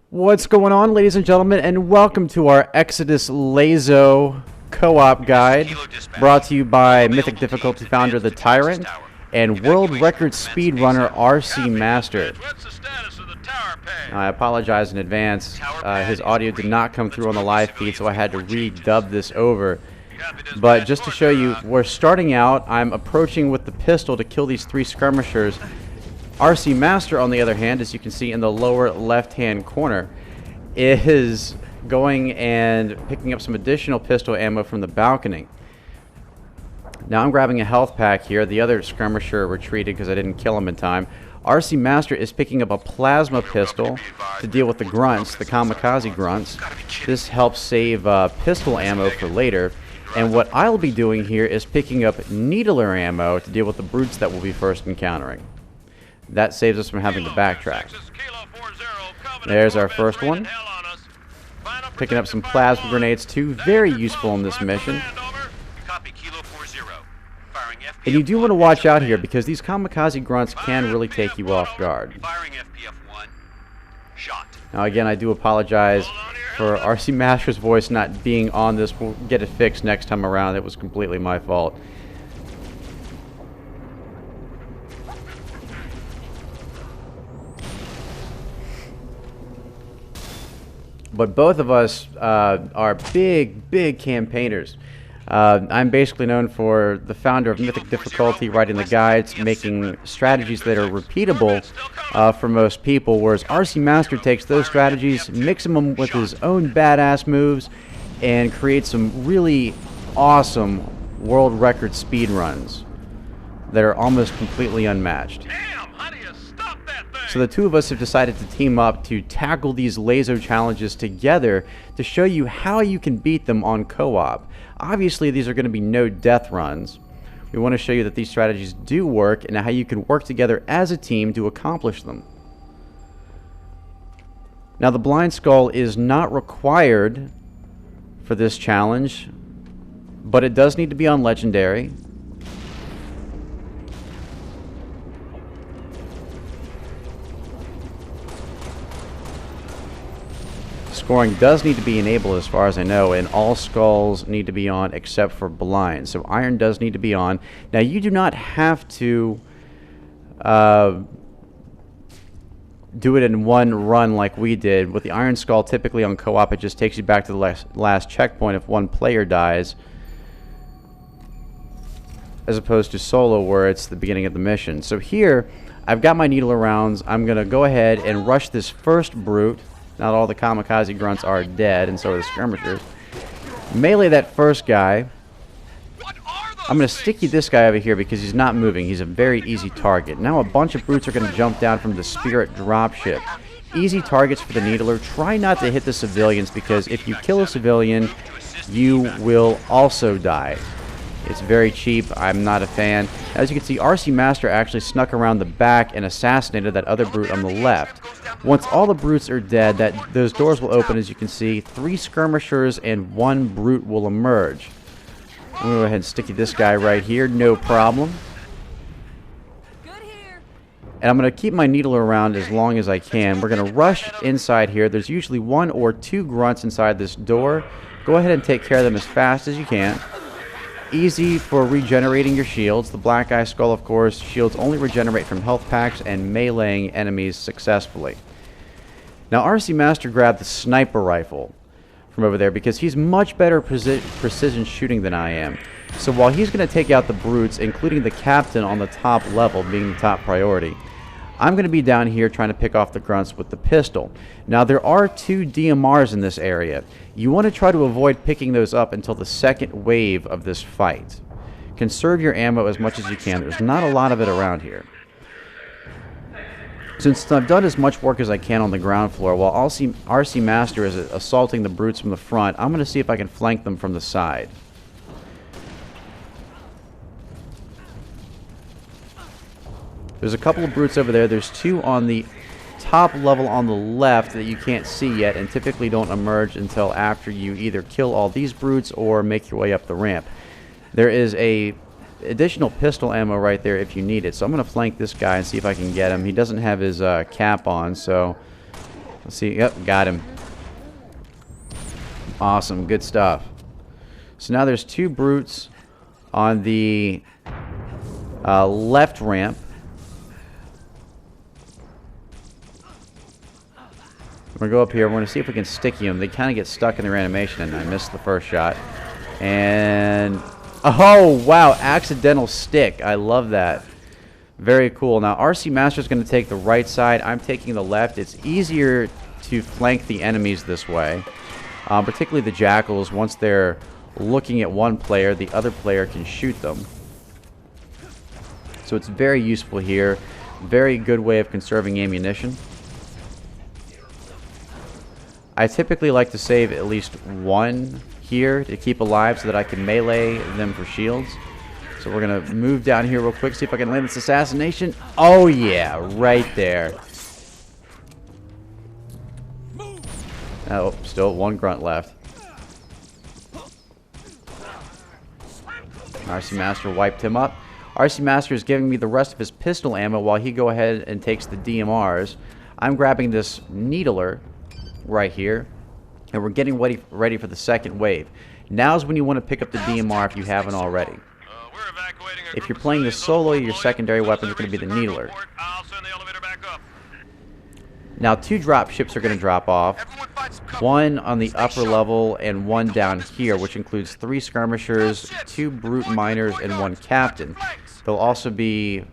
What's going on, ladies and gentlemen, and welcome to our Exodus LASO co-op guide, brought to you by Mythic Difficulty founder the Tyrant and world record speedrunner RC Master. I apologize in advance. His audio did not come through on the live feed, so I had to re-dub this over. But just to show you, we're starting out. I'm approaching with the pistol to kill these three skirmishers. RC Master, on the other hand, as you can see in the lower left-hand corner, is going and picking up some additional pistol ammo from the balcony. Now I'm grabbing a health pack here. The other skirmisher retreated because I didn't kill him in time. RC Master is picking up a plasma pistol to deal with the grunts, the kamikaze grunts. This helps save pistol ammo for later. And what I'll be doing here is picking up needler ammo to deal with the brutes that we'll be first encountering. That saves us from having to backtrack. There's our first one. Picking up some plasma grenades too, very useful in this mission. And you do want to watch out here because these kamikaze grunts can really take you off guard. Now again, I do apologize for RC Master's voice not being on this. We'll get it fixed next time around. It was completely my fault. But both of us are big campaigners. I'm basically known for the founder of Mythic Difficulty, writing the guides, making strategies that are repeatable for most people, whereas RC Master takes those strategies, mixes them with his own badass moves, and creates some really awesome world record speed runs that are almost completely unmatched. So the two of us have decided to team up to tackle these LASO challenges together to show you how you can beat them on co-op. Obviously, these are going to be no death runs. We want to show you that these strategies do work and how you can work together as a team to accomplish them. Now, the blind skull is not required for this challenge, but it does need to be on legendary. Scoring does need to be enabled as far as I know, and all skulls need to be on except for blind. So iron does need to be on. Now you do not have to do it in one run like we did. With the iron skull, typically on co-op, it just takes you back to the last checkpoint if one player dies, as opposed to solo where it's the beginning of the mission. So here, I've got my needler rounds. I'm going to go ahead and rush this first brute. Not all the kamikaze grunts are dead, and so are the skirmishers. Melee that first guy. I'm going to sticky this guy over here because he's not moving. He's a very easy target. Now a bunch of brutes are going to jump down from the spirit dropship. Easy targets for the needler. Try not to hit the civilians because if you kill a civilian, you will also die. It's very cheap. I'm not a fan. As you can see, RC Master actually snuck around the back and assassinated that other brute on the left. Once all the brutes are dead, those doors will open, as you can see. 3 skirmishers and 1 brute will emerge. I'm going to go ahead and sticky this guy right here. No problem. And I'm going to keep my needle around as long as I can. We're going to rush inside here. There's usually 1 or 2 grunts inside this door. Go ahead and take care of them as fast as you can. Easy for regenerating your shields. The black eye skull, of course, shields only regenerate from health packs and meleeing enemies successfully. Now RC Master grabbed the sniper rifle from over there because he's much better precision shooting than I am. So while he's going to take out the brutes, including the captain on the top level being the top priority, I'm going to be down here trying to pick off the grunts with the pistol. Now there are 2 DMRs in this area. You want to try to avoid picking those up until the second wave of this fight. Conserve your ammo as much as you can. There's not a lot of it around here. Since I've done as much work as I can on the ground floor, while RC Master is assaulting the brutes from the front, I'm going to see if I can flank them from the side. There's a couple of brutes over there. There's 2 on the top level on the left that you can't see yet and typically don't emerge until after you either kill all these brutes or make your way up the ramp. There is a additional pistol ammo right there if you need it. So I'm going to flank this guy and see if I can get him. He doesn't have his cap on, so Let's see. Yep, got him. Awesome, good stuff. So now there's 2 brutes on the left ramp. We're going to go up here. We're going to see if we can sticky them. They kind of get stuck in their animation, and I missed the first shot. And, oh, wow, accidental stick. I love that. Very cool. Now, RC Master's going to take the right side. I'm taking the left. It's easier to flank the enemies this way, particularly the jackals. Once they're looking at one player, the other player can shoot them. So it's very useful here. Very good way of conserving ammunition. I typically like to save at least 1 here to keep alive so that I can melee them for shields. So we're going to move down here real quick, see if I can land this assassination. Oh yeah, right there. Oh, still 1 grunt left. RC Master wiped him up. RC Master is giving me the rest of his pistol ammo while he go ahead and takes the DMRs. I'm grabbing this needler right here, and we're getting ready for the second wave. Now's when you want to pick up the DMR if you haven't already. If you're playing the solo, your secondary weapon is going to be the needler. Now 2 drop ships are going to drop off. 1 on the upper level and 1 down here, which includes 3 skirmishers, 2 brute miners, and 1 captain. There'll also be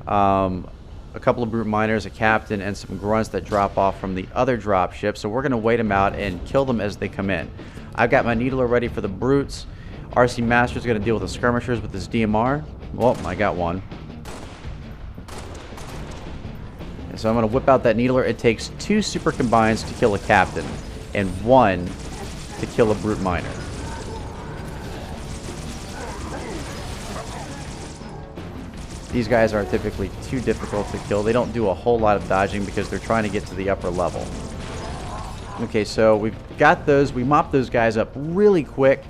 a couple of brute miners, a captain, and some grunts that drop off from the other drop ship. So we're going to wait them out and kill them as they come in. I've got my needler ready for the brutes. RC Master's going to deal with the skirmishers with his DMR. Well, I got 1. And so I'm going to whip out that needler. It takes 2 super combines to kill a captain and 1 to kill a brute miner. These guys are typically too difficult to kill. They don't do a whole lot of dodging because they're trying to get to the upper level. Okay, so we've got those. We mopped those guys up really quick.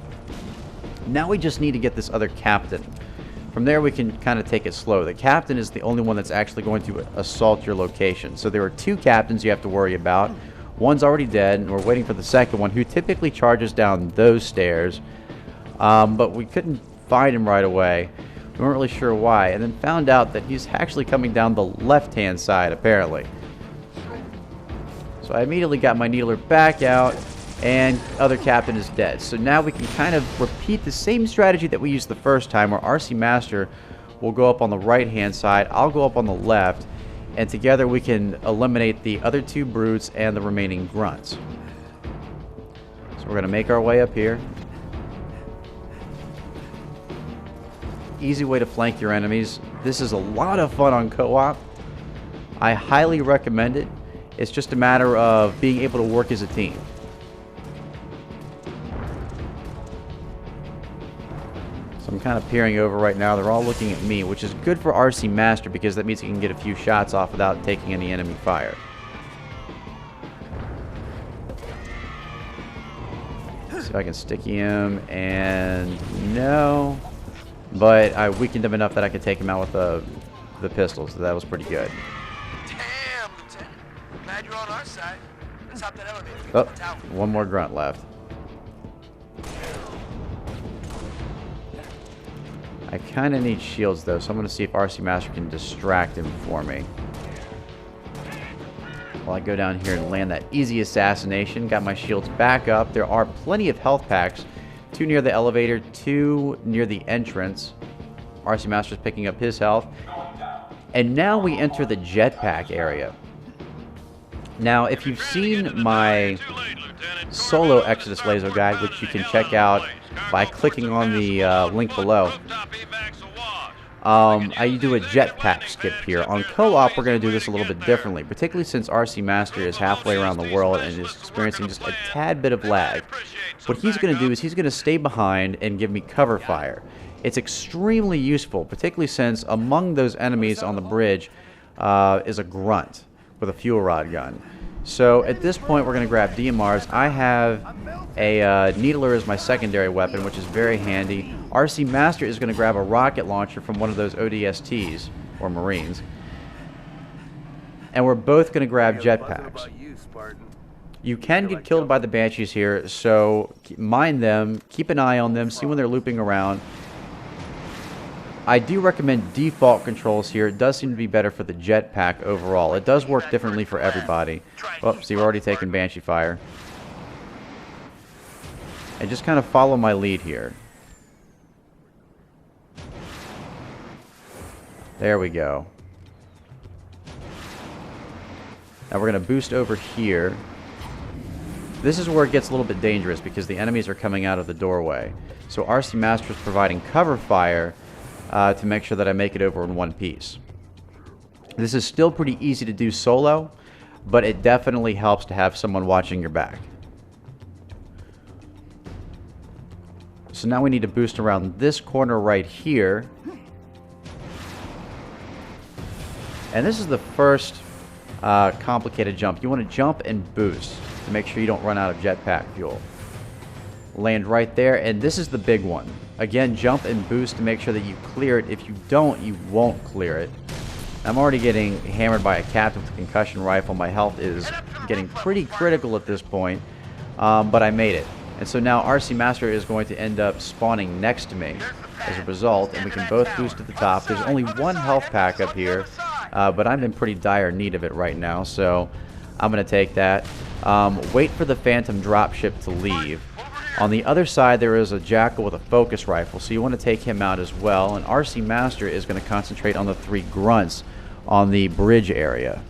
Now we just need to get this other captain. From there we can kind of take it slow. The captain is the only one that's actually going to assault your location. So there are 2 captains you have to worry about. One's already dead, and we're waiting for the second one, who typically charges down those stairs. But we couldn't find him right away. We weren't really sure why, and then found out that he's actually coming down the left-hand side, apparently. So I immediately got my needler back out, and other captain is dead. So now we can kind of repeat the same strategy that we used the first time, where RC Master will go up on the right-hand side, I'll go up on the left, and together we can eliminate the other 2 brutes and the remaining grunts. So we're going to make our way up here. Easy way to flank your enemies. This is a lot of fun on co-op. I highly recommend it. It's just a matter of being able to work as a team. So I'm kind of peering over right now. They're all looking at me, which is good for RC Master because that means he can get a few shots off without taking any enemy fire. See if I can sticky him, and no. But I weakened him enough that I could take him out with the pistols, so that was pretty good. Damn, Lieutenant. Glad you're on our side. Let's hop that elevator. Oh, 1 more grunt left. I kind of need shields, though, so I'm going to see if RC Master can distract him for me. While I go down here and land that easy assassination. Got my shields back up. There are plenty of health packs. 2 near the elevator, 2 near the entrance. RC Master's picking up his health. And now we enter the jetpack area. Now, if you've seen my solo Exodus LASO guide, which you can check out by clicking on the link below, I do a jetpack skip here. On co-op, we're going to do this a little bit differently, particularly since RC Master is halfway around the world and is experiencing just a tad bit of lag. What he's going to do is he's going to stay behind and give me cover fire. It's extremely useful, particularly since among those enemies on the bridge is a grunt with a fuel rod gun. So at this point, we're going to grab DMRs. I have a needler as my secondary weapon, which is very handy. RC Master is going to grab a rocket launcher from one of those ODSTs, or Marines. And we're both going to grab Hey, Laso jetpacks. about you, Spartan. You can get killed by the Banshees here, so mind them, keep an eye on them, see when they're looping around. I do recommend default controls here. It does seem to be better for the jetpack overall. It does work differently for everybody. Oh, see, we're already taking Banshee fire. And just kind of follow my lead here. There we go. Now we're going to boost over here. This is where it gets a little bit dangerous because the enemies are coming out of the doorway. So RC Master is providing cover fire to make sure that I make it over in one piece. This is still pretty easy to do solo, but it definitely helps to have someone watching your back. So now we need to boost around this corner right here. And this is the first complicated jump. You want to jump and boost to make sure you don't run out of jetpack fuel. Land right there, and this is the big one. Again, jump and boost to make sure that you clear it. If you don't, you won't clear it. I'm already getting hammered by a captain with a concussion rifle. My health is getting pretty critical at this point, but I made it. And so now RC Master is going to end up spawning next to me as a result, and we can both boost to the top. There's only one health pack up here, but I'm in pretty dire need of it right now, so I'm going to take that. Wait for the Phantom dropship to leave. On the other side, there is a Jackal with a focus rifle, so you want to take him out as well. And RC Master is going to concentrate on the 3 grunts on the bridge area.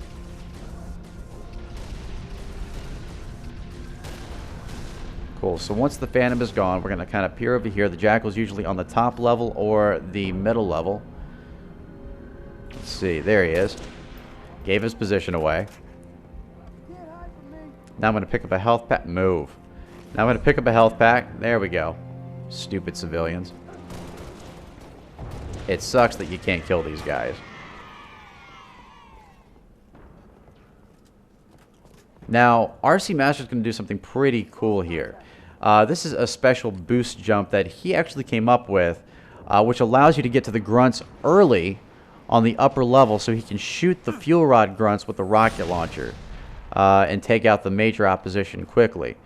Cool, so once the Phantom is gone, we're going to kind of peer over here. The Jackal's usually on the top level or the middle level. Let's see, there he is. Gave his position away. Now I'm going to pick up a health pack. Move. Now I'm going to pick up a health pack. There we go. Stupid civilians. It sucks that you can't kill these guys. Now, RC Master's going to do something pretty cool here. This is a special boost jump that he actually came up with, which allows you to get to the grunts early on the upper level so he can shoot the fuel rod grunts with the rocket launcher and take out the major opposition quickly.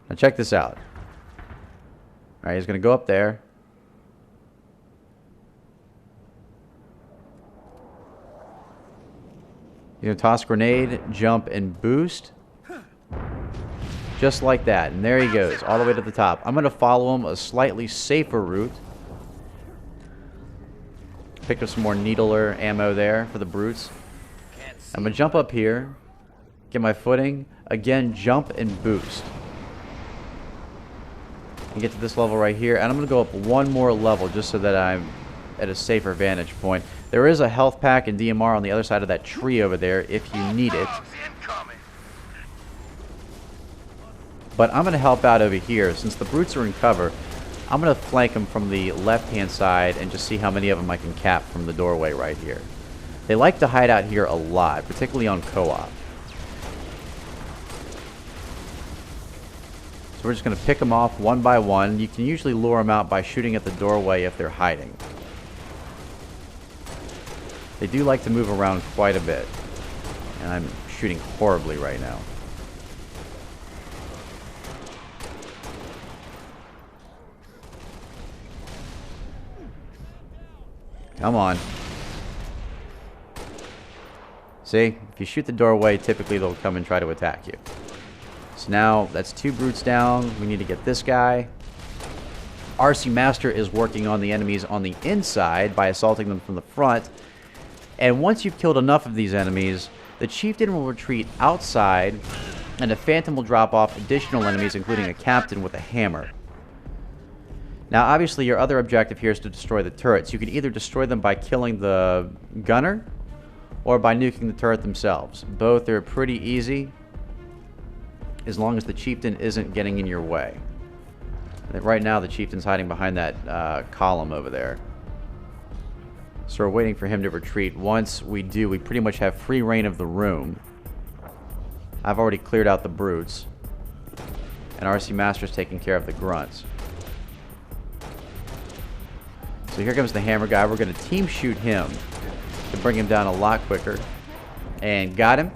Now check this out. Alright, he's going to go up there. He's going to toss grenade, jump, and boost. Just like that. And there he goes, all the way to the top. I'm going to follow him a slightly safer route. Picked up some more needler ammo there for the brutes. I'm going to jump up here. Get my footing. Again, jump and boost. And get to this level right here. And I'm going to go up one more level just so that I'm at a safer vantage point. There is a health pack and DMR on the other side of that tree over there if you need it. But I'm going to help out over here. Since the brutes are in cover, I'm going to flank them from the left-hand side and just see how many of them I can cap from the doorway right here. They like to hide out here a lot, particularly on co-op. So we're just going to pick them off one by one. You can usually lure them out by shooting at the doorway if they're hiding. They do like to move around quite a bit. And I'm shooting horribly right now. Come on. See? If you shoot the doorway, typically they'll come and try to attack you. So now, that's 2 brutes down. We need to get this guy. RC Master is working on the enemies on the inside by assaulting them from the front. And once you've killed enough of these enemies, the Chieftain will retreat outside, and the Phantom will drop off additional enemies, including a Captain with a hammer. Now, obviously, your other objective here is to destroy the turrets. You can either destroy them by killing the gunner, or by nuking the turret themselves. Both are pretty easy, as long as the Chieftain isn't getting in your way. Right now, the Chieftain's hiding behind that column over there. So we're waiting for him to retreat. Once we do, we pretty much have free reign of the room. I've already cleared out the brutes. And RC Master's taking care of the grunts. So here comes the hammer guy. We're going to team shoot him to bring him down a lot quicker. And got him.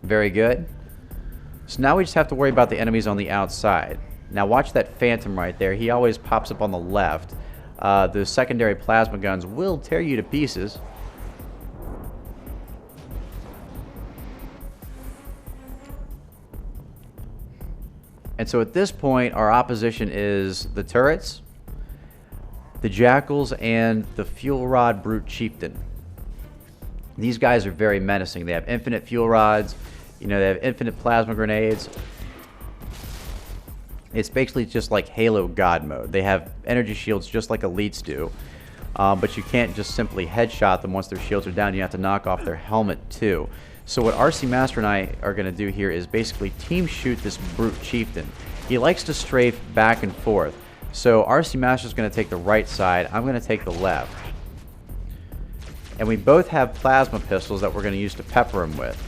Very good. So now we just have to worry about the enemies on the outside. Now watch that phantom right there. He always pops up on the left. The secondary plasma guns will tear you to pieces. And so at this point, our opposition is the turrets, the jackals, and the fuel rod brute chieftain. These guys are very menacing. They have infinite fuel rods. You know, they have infinite plasma grenades. It's basically just like Halo God mode. They have energy shields just like elites do. But you can't just simply headshot them once their shields are down. You have to knock off their helmet too. So what RC Master and I are going to do here is basically team shoot this brute chieftain. He likes to strafe back and forth. So RC Master is going to take the right side. I'm going to take the left. And we both have plasma pistols that we're going to use to pepper him with.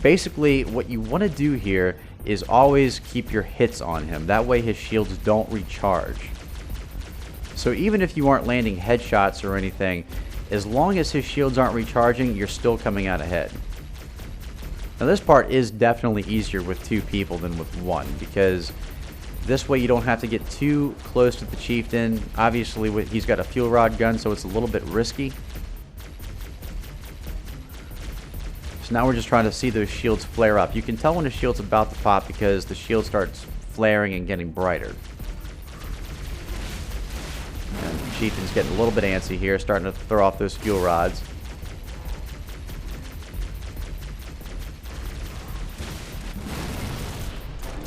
Basically, what you want to do here is always keep your hits on him. That way his shields don't recharge. So even if you aren't landing headshots or anything, as long as his shields aren't recharging, you're still coming out ahead. Now this part is definitely easier with 2 people than with 1, because this way you don't have to get too close to the chieftain. Obviously he's got a fuel rod gun, so it's a little bit risky. So now we're just trying to see those shields flare up. You can tell when a shield's about to pop because the shield starts flaring and getting brighter. And the chieftain's getting a little bit antsy here, starting to throw off those fuel rods.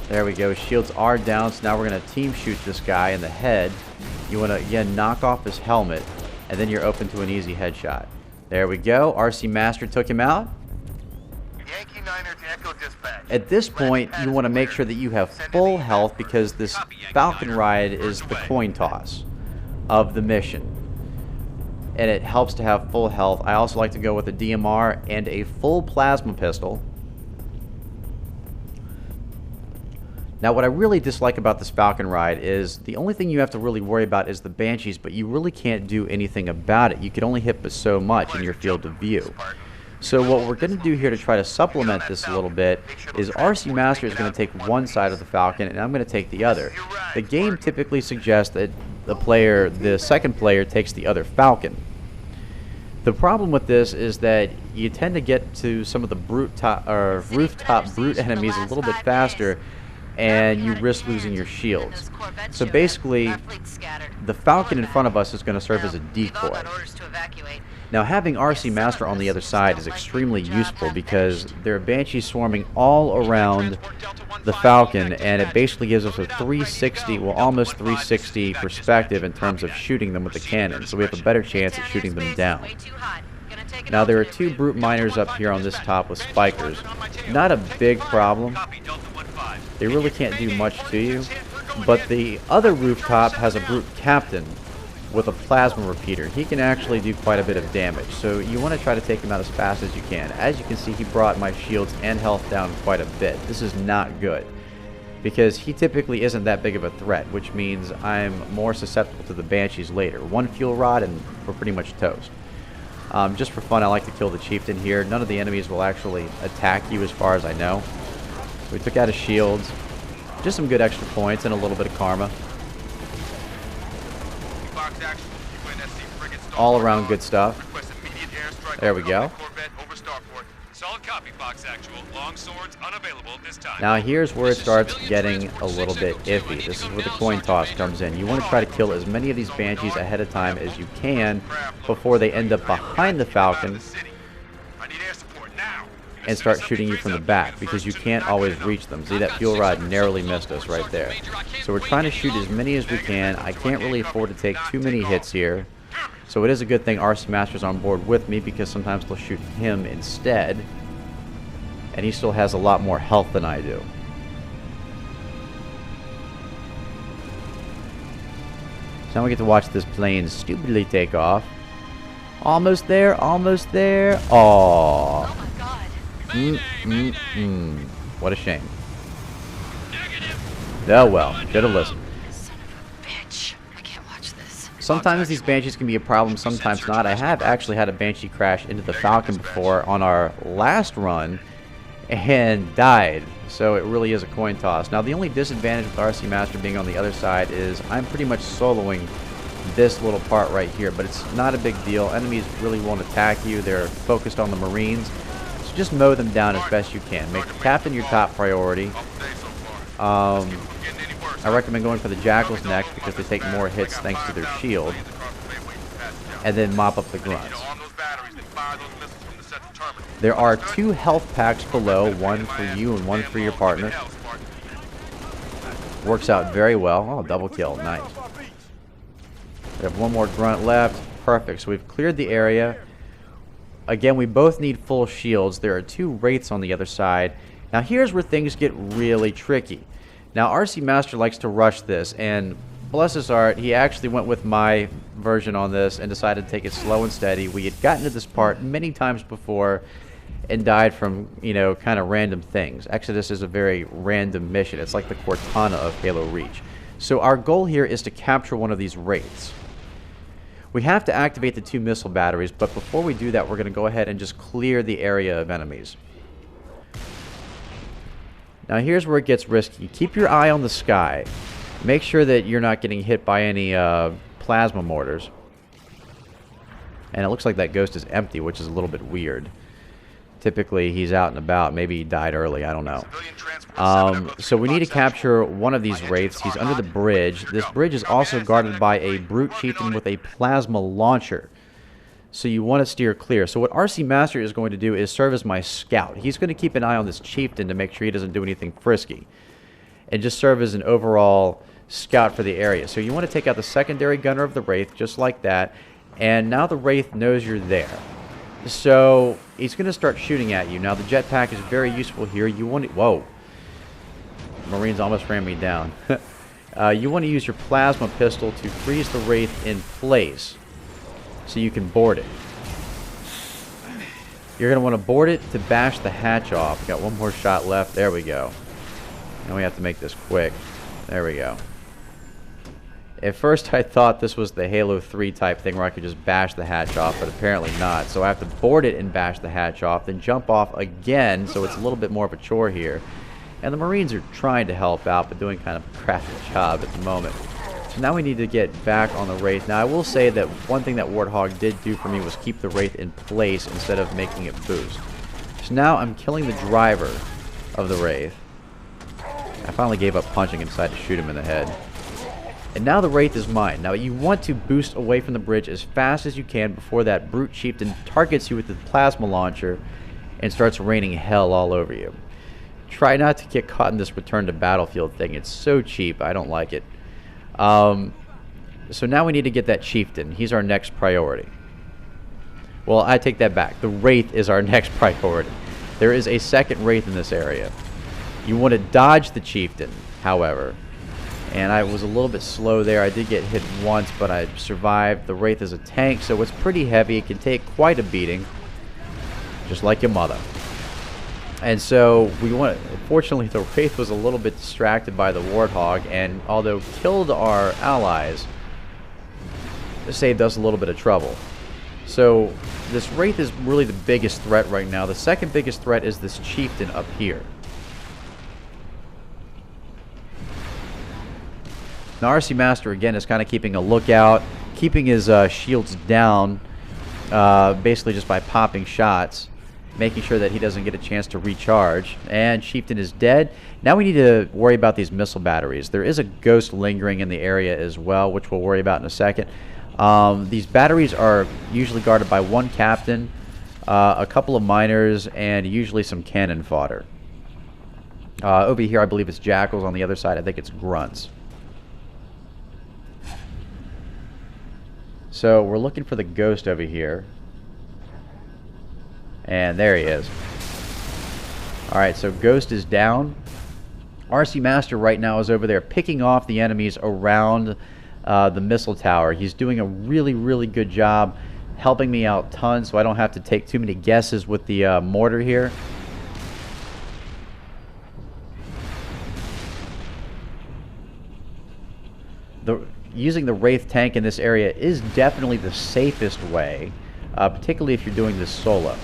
There we go. Shields are down, so now we're going to team shoot this guy in the head. You want to, again, knock off his helmet, and then you're open to an easy headshot. There we go. RC Master took him out. At this point, you want to make sure that you have full health because this Falcon ride is the coin toss of the mission. And it helps to have full health. I also like to go with a DMR and a full plasma pistol. Now, what I really dislike about this Falcon ride is the only thing you have to really worry about is the Banshees, but you really can't do anything about it. You can only hit but so much in your field of view. So what we're going to do here to try to supplement this a little bit is RC Master is going to take one side of the Falcon and I'm going to take the other. The game typically suggests that the second player takes the other Falcon. The problem with this is that you tend to get to some of the rooftop brute enemies a little bit faster, and you risk losing your shields. So basically, the Falcon in front of us is going to serve as a decoy. Now, having RC Master on the other side is extremely useful because there are Banshees swarming all around the Falcon, and it basically gives us a 360, well, almost 360 perspective in terms of shooting them with the cannon, so we have a better chance at shooting them down. Now, there are 2 brute miners up here on this top with spikers. Not a big problem. They really can't do much to you, but the other rooftop has a brute captain with a plasma repeater. He can actually do quite a bit of damage, so you want to try to take him out as fast as you can. As you can see, he brought my shields and health down quite a bit. This is not good, because he typically isn't that big of a threat, which means I'm more susceptible to the Banshees later. 1 fuel rod and we're pretty much toast. Just for fun, I like to kill the chieftain here. None of the enemies will actually attack you as far as I know. We took out his shields. Just some good extra points and a little bit of karma. All around good stuff. There we go. Now here's where it starts getting a little bit iffy. This is where the coin toss comes in. You want to try to kill as many of these Banshees ahead of time as you can before they end up behind the Falcon and start shooting you from the back, because you can't always reach them. See, that fuel rod narrowly missed us right there. So we're trying to shoot as many as we can. I can't really afford to take too many hits here. So it is a good thing RC Master's on board with me, because sometimes they'll shoot him instead. And he still has a lot more health than I do. So now we get to watch this plane stupidly take off. Almost there, almost there. Aww. Oh my god. What a shame. Oh well, should have listened. Son of a bitch. I can't watch this. Sometimes these Banshees can be a problem, sometimes not. I have actually had a Banshee crash into the Falcon before on our last run and died. So it really is a coin toss. Now the only disadvantage with RC Master being on the other side is I'm pretty much soloing this little part right here, but it's not a big deal. Enemies really won't attack you. They're focused on the Marines. So just mow them down as best you can. Make the Captain your top priority. I recommend going for the Jackals next because they take more hits thanks to their shield. And then mop up the Grunts. There are 2 health packs below, one for you and one for your partner. Works out very well. Oh, double kill. Nice. We have one more Grunt left. Perfect. So we've cleared the area. Again, we both need full shields. There are 2 Wraiths on the other side. Now here's where things get really tricky. Now RC Master likes to rush this, and bless his heart, he actually went with my version on this and decided to take it slow and steady. We had gotten to this part many times before and died from, you know, kind of random things. Exodus is a very random mission. It's like the Cortana of Halo Reach. So our goal here is to capture one of these Wraiths. We have to activate the 2 missile batteries, but before we do that, we're going to go ahead and just clear the area of enemies. Now here's where it gets risky. Keep your eye on the sky. Make sure that you're not getting hit by any plasma mortars. And it looks like that ghost is empty, which is a little bit weird. Typically he's out and about. Maybe he died early. I don't know. So we need to capture one of these Wraiths. He's under the bridge. This bridge is also guarded by a brute chieftain with a plasma launcher. So you want to steer clear. So what RC Master is going to do is serve as my scout. He's going to keep an eye on this chieftain to make sure he doesn't do anything frisky. And just serve as an overall scout for the area. So you want to take out the secondary gunner of the Wraith, just like that. And now the Wraith knows you're there. So he's going to start shooting at you. Now the jetpack is very useful here. You want to... Whoa. Marines almost ran me down. You want to use your plasma pistol to freeze the Wraith in place, so you can board it. You're going to want to board it to bash the hatch off. We got one more shot left. There we go. Now we have to make this quick. There we go. At first I thought this was the Halo 3 type thing where I could just bash the hatch off, but apparently not. So I have to board it and bash the hatch off, then jump off again, so it's a little bit more of a chore here. And the Marines are trying to help out, but doing kind of a crappy job at the moment. So now we need to get back on the Wraith. Now I will say that one thing that Warthog did do for me was keep the Wraith in place instead of making it boost. So now I'm killing the driver of the Wraith. I finally gave up punching and decided to shoot him in the head. And now the Wraith is mine. Now you want to boost away from the bridge as fast as you can before that brute chieftain targets you with the plasma launcher and starts raining hell all over you. Try not to get caught in this return to battlefield thing. It's so cheap. I don't like it. So now we need to get that chieftain. He's our next priority. Well, I take that back. The Wraith is our next priority. There is a second Wraith in this area. You want to dodge the chieftain, however. And I was a little bit slow there. I did get hit once, but I survived. The Wraith is a tank, so it's pretty heavy. It can take quite a beating, just like your mother. And so we want. Fortunately, the Wraith was a little bit distracted by the Warthog, and although killed our allies, it saved us a little bit of trouble. So this Wraith is really the biggest threat right now. The second biggest threat is this chieftain up here. Now RC Master again is kind of keeping a lookout, keeping his shields down, basically just by popping shots, making sure that he doesn't get a chance to recharge. And chieftain is dead. Now we need to worry about these missile batteries. There is a ghost lingering in the area as well, which we'll worry about in a second. These batteries are usually guarded by one captain, a couple of miners, and usually some cannon fodder. Over here I believe it's jackals. On the other side I think it's grunts. So we're looking for the ghost over here. And there he is. Alright, so ghost is down. RC Master right now is over there picking off the enemies around the missile tower. He's doing a really, really good job helping me out tons, so I don't have to take too many guesses with the mortar here. using the Wraith tank in this area is definitely the safest way, particularly if you're doing this solo.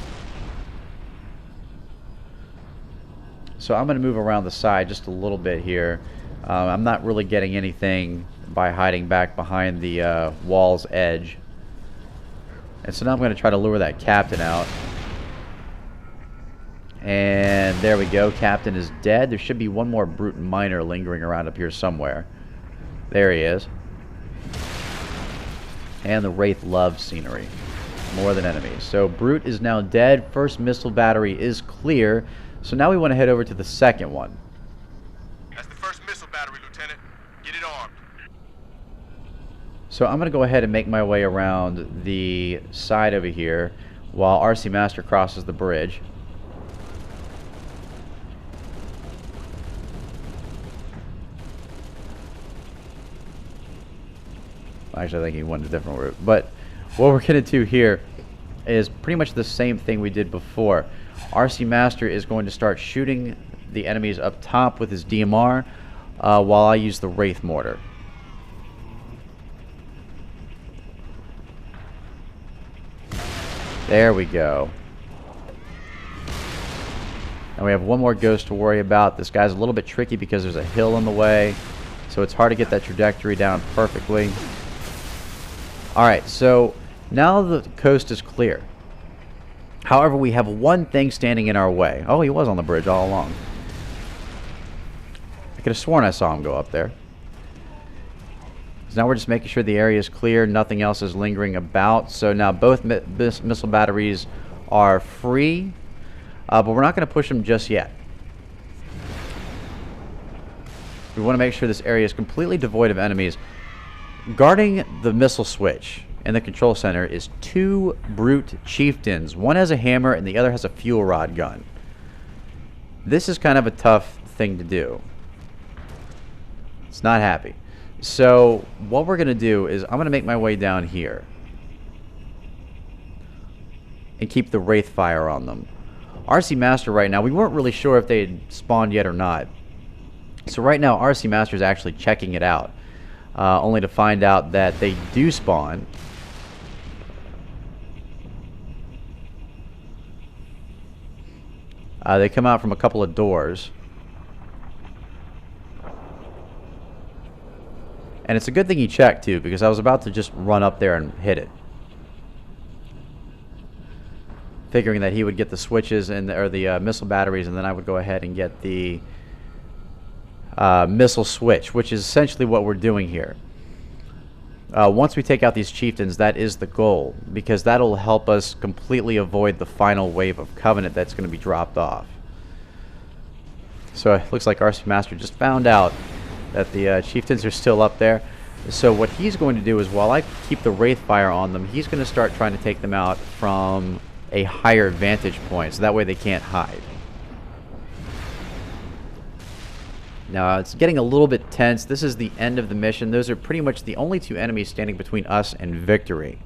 So I'm going to move around the side just a little bit here. I'm not really getting anything by hiding back behind the wall's edge. And so now I'm going to try to lure that captain out. And there we go. Captain is dead. There should be one more brute miner lingering around up here somewhere. There he is. And the Wraith loves scenery more than enemies. So brute is now dead. First missile battery is clear. So now we want to head over to the second one. That's the first missile battery, Lieutenant. Get it armed. So I'm going to go ahead and make my way around the side over here while RC Master crosses the bridge. Actually, I think he went a different route. But what we're going to do here is pretty much the same thing we did before. RC Master is going to start shooting the enemies up top with his DMR while I use the Wraith Mortar. There we go. And we have one more ghost to worry about. This guy's a little bit tricky because there's a hill in the way, so it's hard to get that trajectory down perfectly. Alright, so now the coast is clear. However, we have one thing standing in our way. Oh, he was on the bridge all along. I could have sworn I saw him go up there. So now we're just making sure the area is clear, nothing else is lingering about. So now both missile batteries are free, but we're not going to push them just yet. We want to make sure this area is completely devoid of enemies. Guarding the missile switch in the control center is two brute chieftains. One has a hammer and the other has a fuel rod gun. This is kind of a tough thing to do. It's not happy. So what we're going to do is I'm going to make my way down here and keep the Wraith fire on them. RC Master right now, we weren't really sure if they had spawned yet or not. So right now RC Master is actually checking it out, only to find out that they do spawn. They come out from a couple of doors. And it's a good thing he checked too, because I was about to just run up there and hit it, figuring that he would get the switches and or the missile batteries, and then I would go ahead and get the missile switch, which is essentially what we're doing here. Once we take out these chieftains, that is the goal, because that'll help us completely avoid the final wave of Covenant that's going to be dropped off. So it looks like RC Master just found out that the chieftains are still up there. So what he's going to do is, while I keep the Wraith fire on them, he's going to start trying to take them out from a higher vantage point, so that way they can't hide. Now it's getting a little bit tense. This is the end of the mission. Those are pretty much the only two enemies standing between us and victory.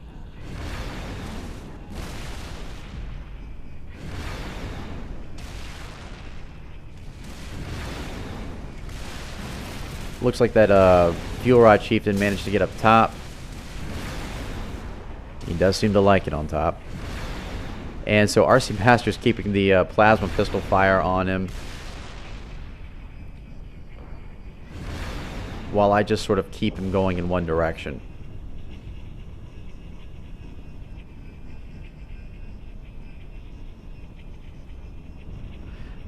Looks like that fuel rod chieftain managed to get up top. He does seem to like it on top. And so RC Master's keeping the plasma pistol fire on him, while I just sort of keep him going in one direction.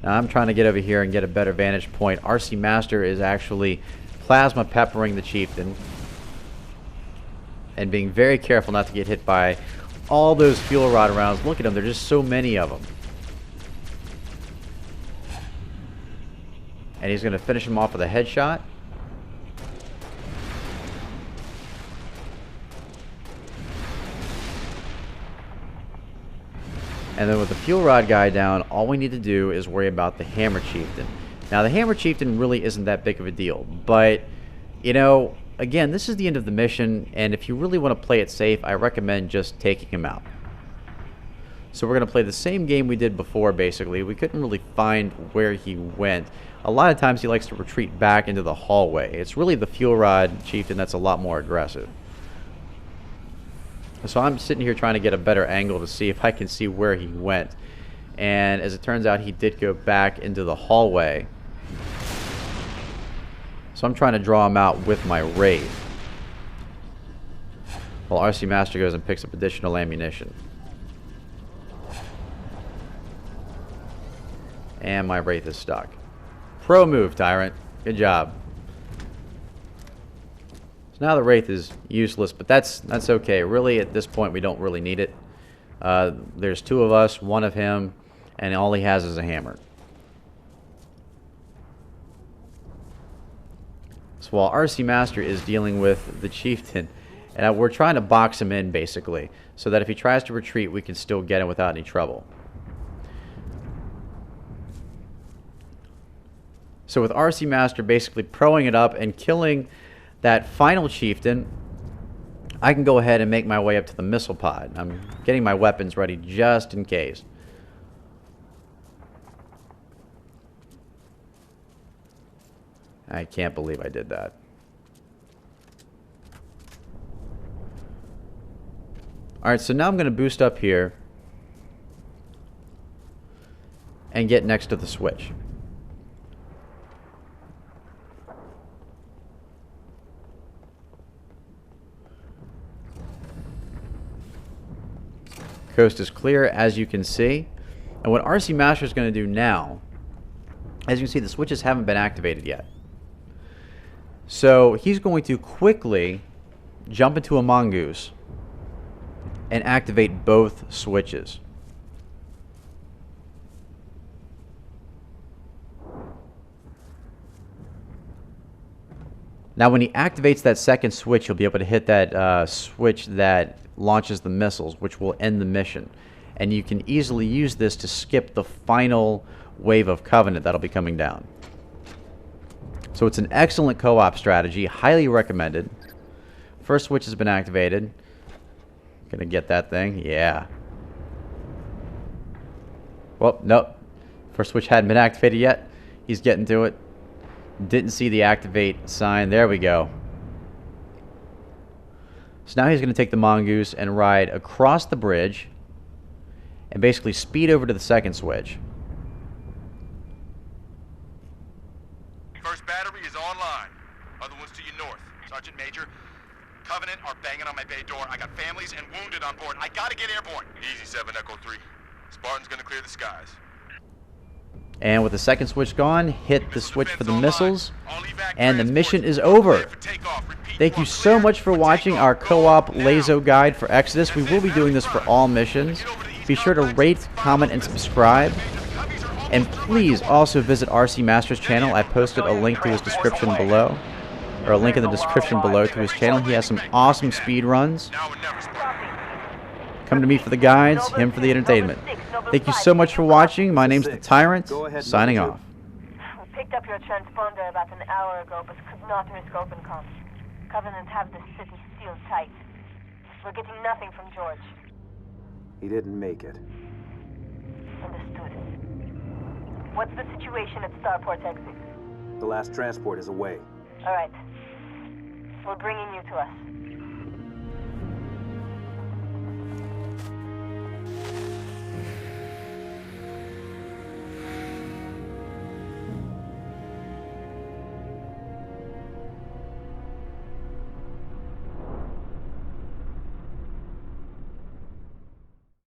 Now I'm trying to get over here and get a better vantage point. RC Master is actually plasma peppering the chieftain and being very careful not to get hit by all those fuel rod rounds. Look at them, there's just so many of them. And he's going to finish him off with a headshot. And then with the fuel rod guy down, all we need to do is worry about the hammer chieftain. Now the hammer chieftain really isn't that big of a deal, but you know, again, this is the end of the mission, and if you really want to play it safe, I recommend just taking him out. So we're going to play the same game we did before, basically. We couldn't really find where he went. A lot of times he likes to retreat back into the hallway. It's really the Fuel Rod Chieftain that's a lot more aggressive. So I'm sitting here trying to get a better angle to see if I can see where he went. And as it turns out, he did go back into the hallway. So I'm trying to draw him out with my Wraith, while RC Master goes and picks up additional ammunition. And my Wraith is stuck. Pro move, Tyrant. Good job. So now the Wraith is useless, but that's okay. Really, at this point, we don't really need it. There's two of us, one of him, and all he has is a hammer. So while RC Master is dealing with the Chieftain, and we're trying to box him in, basically, so that if he tries to retreat, we can still get him without any trouble. So with RC Master basically proing it up and killing that final Chieftain, I can go ahead and make my way up to the missile pod. I'm getting my weapons ready just in case. I can't believe I did that. Alright, so now I'm going to boost up here and get next to the switch. Coast is clear, as you can see. And what RC Master is going to do now, as you can see, the switches haven't been activated yet. So he's going to quickly jump into a mongoose and activate both switches. Now when he activates that second switch, he'll be able to hit that switch that launches the missiles, which will end the mission. And you can easily use this to skip the final wave of Covenant that'll be coming down. So it's an excellent co-op strategy, highly recommended. First switch has been activated. Gonna get that thing, yeah. Well, nope. First switch hadn't been activated yet. He's getting to it. Didn't see the activate sign. There we go. So now he's going to take the mongoose and ride across the bridge and basically speed over to the second switch. First battery is online. Other ones to your north. Sergeant Major, Covenant are banging on my bay door. I got families and wounded on board. I gotta get airborne. Easy 7 Echo 3. Spartan's gonna clear the skies. And with the second switch gone, hit the switch for the missiles, and the mission is over. Thank you so much for watching our co-op LASO guide for Exodus. We will be doing this for all missions. Be sure to rate, comment, and subscribe. And please also visit RC Master's channel. I posted a link to his description below, or a link in the description below to his channel. He has some awesome speed runs. Come to me for the guides, him for the entertainment. Thank you so much for watching. My name's the Tyrant, signing off. We picked up your transponder about an hour ago, but could not risk open comms. Covenant have the city sealed tight. We're getting nothing from George. He didn't make it. Understood. What's the situation at Starport exit? The last transport is away. All right. We're bringing you to us.